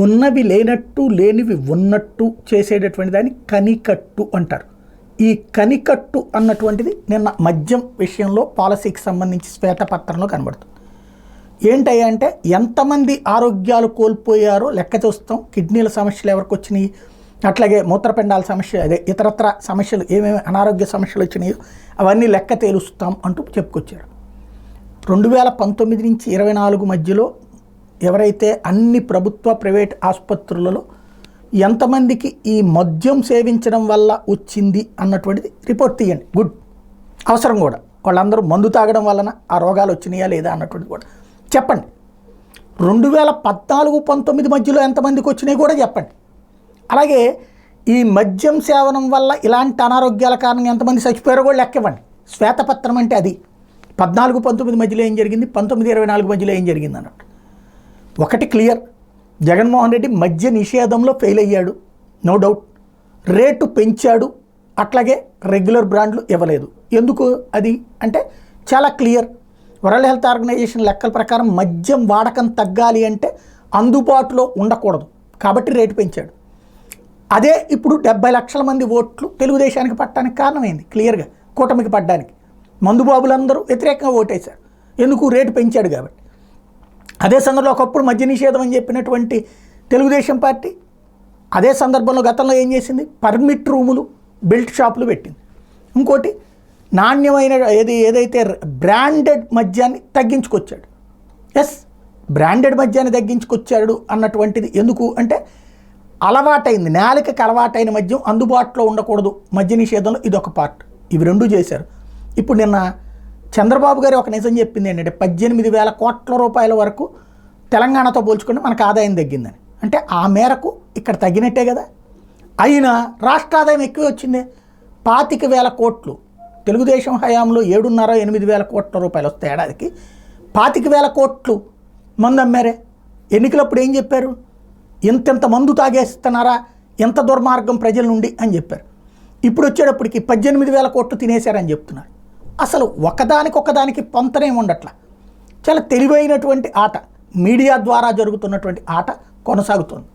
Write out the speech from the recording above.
ఉన్నవి లేనట్టు లేనివి ఉన్నట్టు చేసేటటువంటి దాన్ని కనికట్టు అంటారు. ఈ కనికట్టు అన్నటువంటిది నిన్న మద్యం విషయంలో పాలసీకి సంబంధించి శ్వేతపత్రంలో కనబడుతుంది. ఏంటయ్యా అంటే ఎంతమంది ఆరోగ్యాలు కోల్పోయారో లెక్క చూస్తాం. కిడ్నీల సమస్యలు ఎవరికి వచ్చినాయి, అట్లాగే మూత్రపిండాల సమస్య, అదే ఇతరత్ర సమస్యలు ఏమేమి అనారోగ్య సమస్యలు వచ్చినాయో అవన్నీ లెక్క తేలుస్తాం అంటూ చెప్పుకొచ్చారు. 2019 నుంచి 24 మధ్యలో ఎవరైతే అన్ని ప్రభుత్వ ప్రైవేట్ ఆసుపత్రులలో ఎంతమందికి ఈ మద్యం సేవించడం వల్ల వచ్చింది అన్నటువంటిది రిపోర్ట్ తీయండి. గుడ్, అవసరం కూడా. వాళ్ళందరూ మందు తాగడం వలన ఆ రోగాలు వచ్చినాయా లేదా అన్నటువంటిది కూడా చెప్పండి. 2014-19 మధ్యలో ఎంతమందికి వచ్చినాయి కూడా చెప్పండి. అలాగే ఈ మద్యం సేవనం వల్ల ఇలాంటి అనారోగ్యాల కారణంగా ఎంతమంది చచ్చిపోయారో కూడా లెక్క ఇవ్వండి. శ్వేతపత్రం అంటే అది 14-19 మధ్యలో ఏం జరిగింది, 19-24 మధ్యలో ఏం జరిగింది అన్నట్టు. ఒకటి క్లియర్, జగన్మోహన్ రెడ్డి మద్య నిషేధంలో ఫెయిల్ అయ్యాడు, నో డౌట్. రేటు పెంచాడు, అట్లాగే రెగ్యులర్ బ్రాండ్లు ఇవ్వలేదు. ఎందుకు అది అంటే చాలా క్లియర్. వరల్డ్ హెల్త్ ఆర్గనైజేషన్ లెక్కల ప్రకారం మద్యం వాడకం తగ్గాలి అంటే అందుబాటులో ఉండకూడదు, కాబట్టి రేటు పెంచాడు. అదే ఇప్పుడు 70 లక్షల మంది ఓట్లు తెలుగుదేశానికి పట్టడానికి కారణమైంది. క్లియర్గా కూటమికి పడ్డానికి మందుబాబులందరూ వ్యతిరేకంగా ఓటేశారు. ఎందుకు, రేటు పెంచాడు కాబట్టి. అదే సందర్భంలో ఒకప్పుడు మద్య నిషేధం అని చెప్పినటువంటి తెలుగుదేశం పార్టీ అదే సందర్భంలో గతంలో ఏం చేసింది, పర్మిట్ రూములు, బెల్ట్ షాపులు పెట్టింది. ఇంకోటి నాణ్యమైన ఏదైతే బ్రాండెడ్ మద్యాన్ని తగ్గించుకొచ్చాడు. ఎస్, బ్రాండెడ్ మద్యాన్ని తగ్గించుకొచ్చాడు అన్నటువంటిది ఎందుకు అంటే అలవాటైంది, నేలకి అలవాటైన మద్యం అందుబాటులో ఉండకూడదు మద్య నిషేధంలో, ఇదొక పార్ట్. ఇవి రెండు చేశారు. ఇప్పుడు నిన్న చంద్రబాబు గారు ఒక నిజం చెప్పింది ఏంటంటే 18,000 కోట్ల రూపాయల వరకు తెలంగాణతో పోల్చుకుంటే మనకు ఆదాయం తగ్గిందని. అంటే ఆ మేరకు ఇక్కడ తగ్గినట్టే కదా. అయినా రాష్ట్ర ఆదాయం ఎక్కువ వచ్చింది, 25,000 కోట్లు. తెలుగుదేశం హయాంలో 7,500-8,000 కోట్ల రూపాయలు వస్తాయి ఏడాదికి. 25,000 కోట్లు మందు అమ్మారే. ఎన్నికలప్పుడు ఏం చెప్పారు, ఇంత మందు తాగేస్తున్నారా, ఎంత దుర్మార్గం ప్రజల నుండి అని చెప్పారు. ఇప్పుడు వచ్చేటప్పటికి 18,000 కోట్లు తినేశారని చెప్తున్నారు. అసలు ఒకదానికి పొంతనే ఉండట్లా. చాలా తెలివైనటువంటి ఆట, మీడియా ద్వారా జరుగుతున్నటువంటి ఆట కొనసాగుతోంది.